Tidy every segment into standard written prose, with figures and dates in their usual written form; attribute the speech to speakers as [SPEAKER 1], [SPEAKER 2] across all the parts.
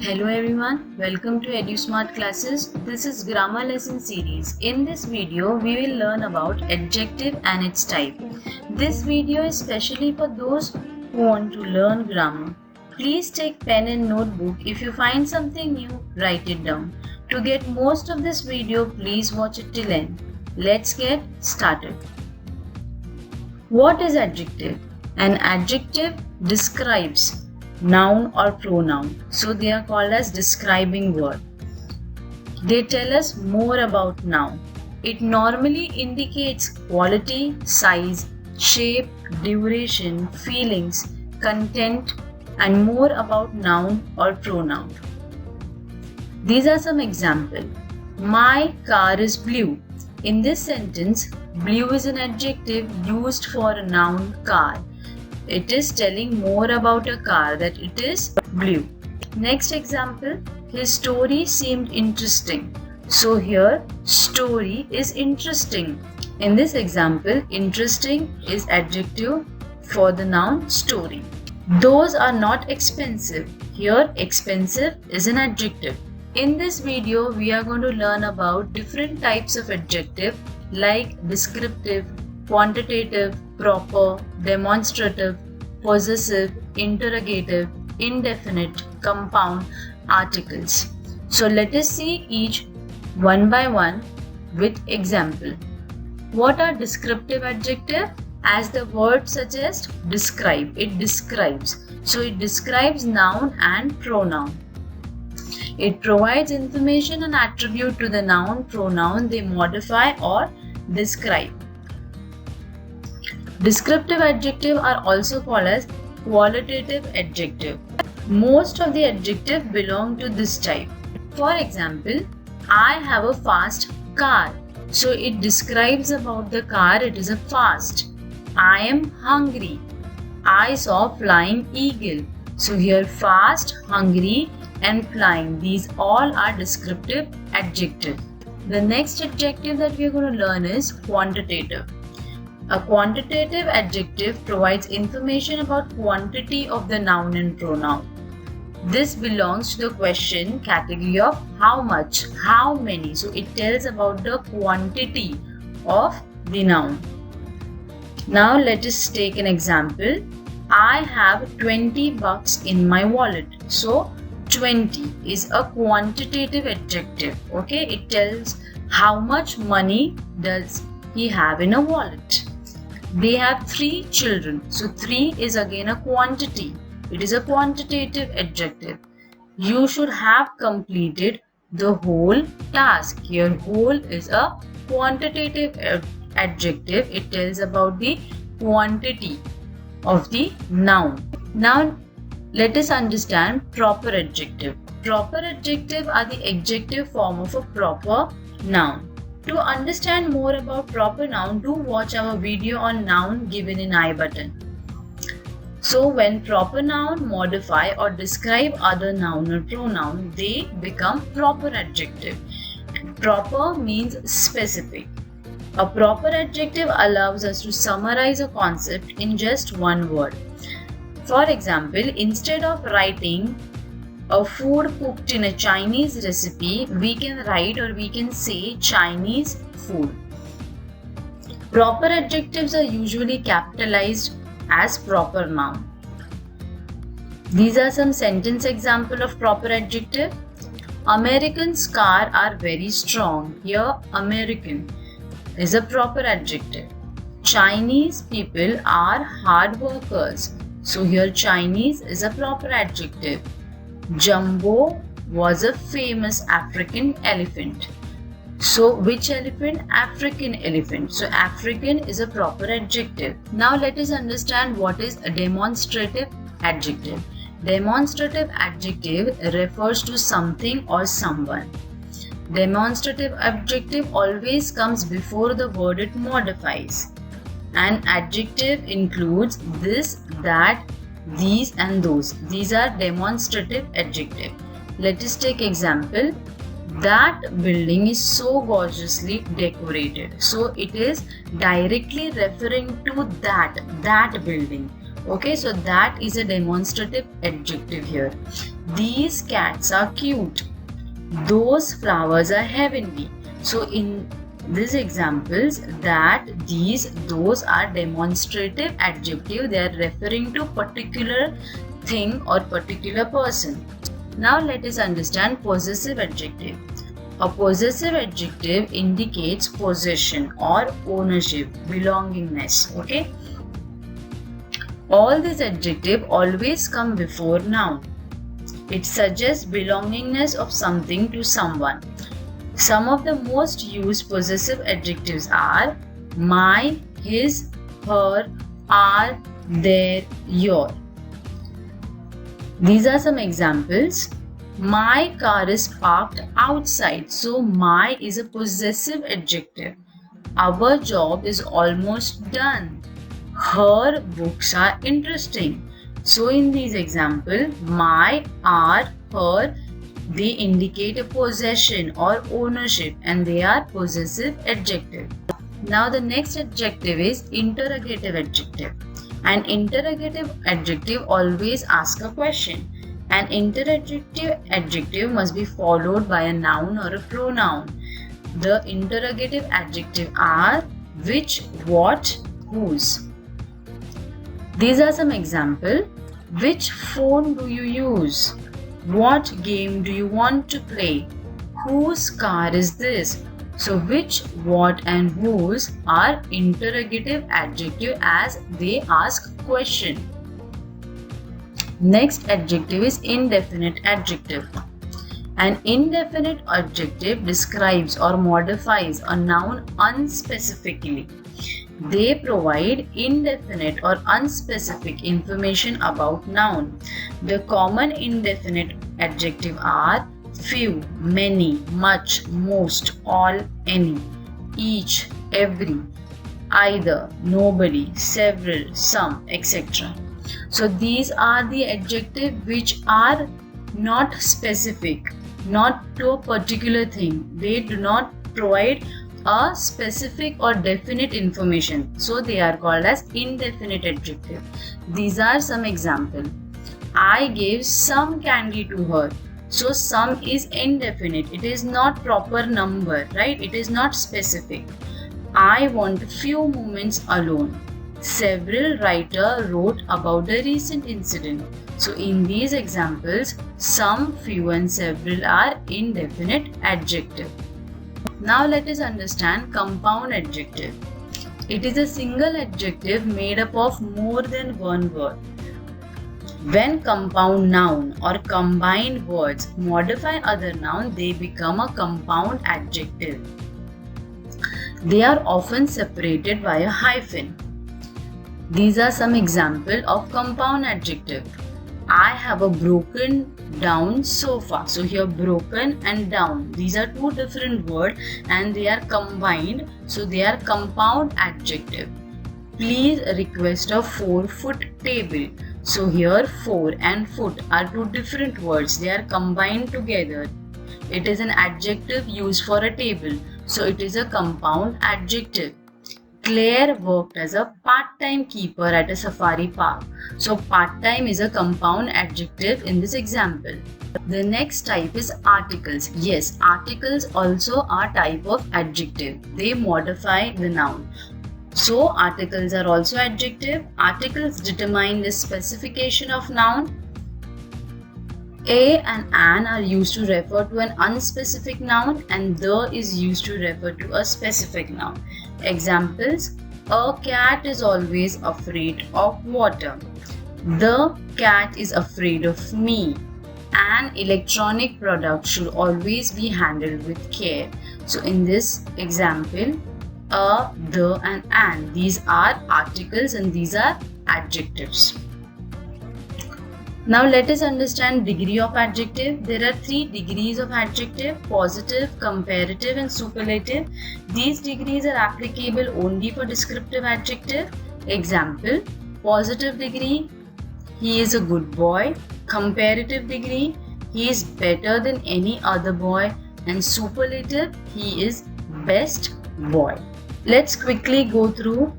[SPEAKER 1] Hello everyone, welcome to EduSmart classes. This is grammar lesson series. In this video, we will learn about adjective and its type. This video is specially for those who want to learn grammar. Please take pen and notebook. If you find something new, write it down. To get most of this video, please watch it till end. Let's get started. What is adjective? An adjective describes noun or pronoun, so they are called as describing word. They tell us more about noun. It normally indicates quality, size, shape, duration, feelings, content, and more about noun or pronoun. These are some examples. My car is blue. In this sentence, blue is an adjective used for a noun car. It is telling more about a car, that it is blue. Next example, his story seemed interesting. So here, story is interesting. In this example, interesting is adjective for the noun story. Those are not expensive. Here, expensive is an adjective. In this video, we are going to learn about different types of adjective like descriptive, quantitative, proper, demonstrative, possessive, interrogative, indefinite, compound articles. So let us see each one by one with example. What are descriptive adjective? As the word suggests, describe. It describes. So it describes noun and pronoun. It provides information and attribute to the noun, pronoun they modify or describe. Descriptive adjectives are also called as qualitative adjective. Most of the adjectives belong to this type. For example, I have a fast car. So it describes about the car, it is a fast. I am hungry. I saw flying eagle. So here fast, hungry and flying, these all are descriptive adjectives. The next adjective that we are going to learn is quantitative. A quantitative adjective provides information about quantity of the noun and pronoun. This belongs to the question category of how much, how many. So it tells about the quantity of the noun. Now let us take an example. I have 20 bucks in my wallet. So 20 is a quantitative adjective. Okay, it tells how much money does he have in a wallet. They have 3 children. So 3 is again a quantity. It is a quantitative adjective. You should have completed the whole task. Here whole is a quantitative adjective. It tells about the quantity of the noun. Now let us understand proper adjective. Proper adjective are the adjective form of a proper noun. To understand more about proper noun, do watch our video on noun given in I button. So when proper noun modify or describe other noun or pronoun, they become proper adjective. Proper means specific. A proper adjective allows us to summarize a concept in just one word. For example, instead of writing a food cooked in a Chinese recipe, we can write or we can say Chinese food. Proper adjectives are usually capitalized as proper noun. These are some sentence examples of proper adjective. Americans' cars are very strong. Here, American is a proper adjective. Chinese people are hard workers. So here, Chinese is a proper adjective. Jumbo was a famous African elephant. So which elephant? African elephant. So African is a proper adjective. Now let us understand what is a demonstrative adjective. Demonstrative adjective refers to something or someone. Demonstrative adjective always comes before the word it modifies. An adjective includes this, that, these and those. These are demonstrative adjective. Let us take example. That building is so gorgeously decorated. So it is directly referring to that building. Okay, so that is a demonstrative adjective here. These cats are cute. Those flowers are heavenly. So in these examples, that, these, those are demonstrative adjective. They are referring to particular thing or particular person. Now let us understand possessive adjective. A possessive adjective indicates possession or ownership, belongingness. Okay. All these adjectives always come before noun. It suggests belongingness of something to someone. Some of the most used possessive adjectives are my, his, her, our, their, your. These are some examples. My car is parked outside. So my is a possessive adjective. Our job is almost done. Her books are interesting. So in these examples, my, our, her, they indicate a possession or ownership and they are possessive adjective. Now the next adjective is interrogative adjective. An interrogative adjective always asks a question. An interrogative adjective must be followed by a noun or a pronoun. The interrogative adjectives are which, what, whose. These are some examples. Which phone do you use? What game do you want to play? Whose car is this? So which, what and whose are interrogative adjective as they ask question. Next adjective is indefinite adjective. An indefinite adjective describes or modifies a noun unspecifically. They provide indefinite or unspecific information about noun. The common indefinite adjectives are few, many, much, most, all, any, each, every, either, nobody, several, some, etc. So these are the adjectives which are not specific, not to a particular thing. They do not provide a specific or definite information. So they are called as indefinite adjective. These are some examples. I gave some candy to her. So some is indefinite. It is not proper number, right? It is not specific. I want few moments alone. Several writers wrote about the recent incident. So in these examples, some, few and several are indefinite adjective. Now let us understand compound adjective. It is a single adjective made up of more than one word. When compound noun or combined words modify other noun, they become a compound adjective. They are often separated by a hyphen. These are some examples of compound adjective. I have a broken down sofa. So here broken and down, these are two different words and they are combined. So they are compound adjective. Please request a 4-foot table. So here 4 and foot are two different words. They are combined together. It is an adjective used for a table. So it is a compound adjective. Claire worked as a part-time keeper at a safari park. So part-time is a compound adjective in this example. The next type is articles. Yes, articles also are type of adjective. They modify the noun. So articles are also adjective. Articles determine the specification of noun. A and an are used to refer to an unspecific noun and the is used to refer to a specific noun. Examples: a cat is always afraid of water. The cat is afraid of me. An electronic product should always be handled with care. So in this example, a, the and an, these are articles and these are adjectives. Now let us understand degree of adjective. There are 3 degrees of adjective: positive, comparative and superlative. These degrees are applicable only for descriptive adjective. Example: positive degree, he is a good boy. Comparative degree, he is better than any other boy. And superlative, he is best boy. Let's quickly go through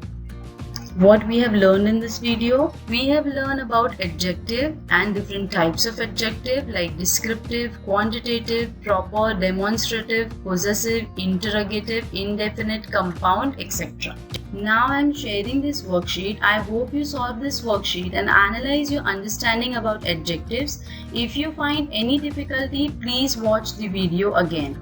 [SPEAKER 1] What we have learned in this video? We have learned about adjective and different types of adjective like descriptive, quantitative, proper, demonstrative, possessive, interrogative, indefinite, compound, etc. Now I am sharing this worksheet. I hope you solve this worksheet and analyze your understanding about adjectives. If you find any difficulty, please watch the video again.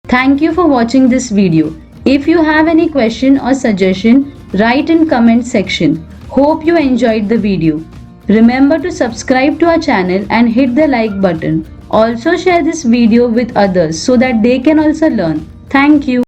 [SPEAKER 1] Thank you for watching this video. If you have any question or suggestion, write in comment section. Hope you enjoyed the video. Remember to subscribe to our channel and hit the like button. Also share this video with others so that they can also learn. Thank you.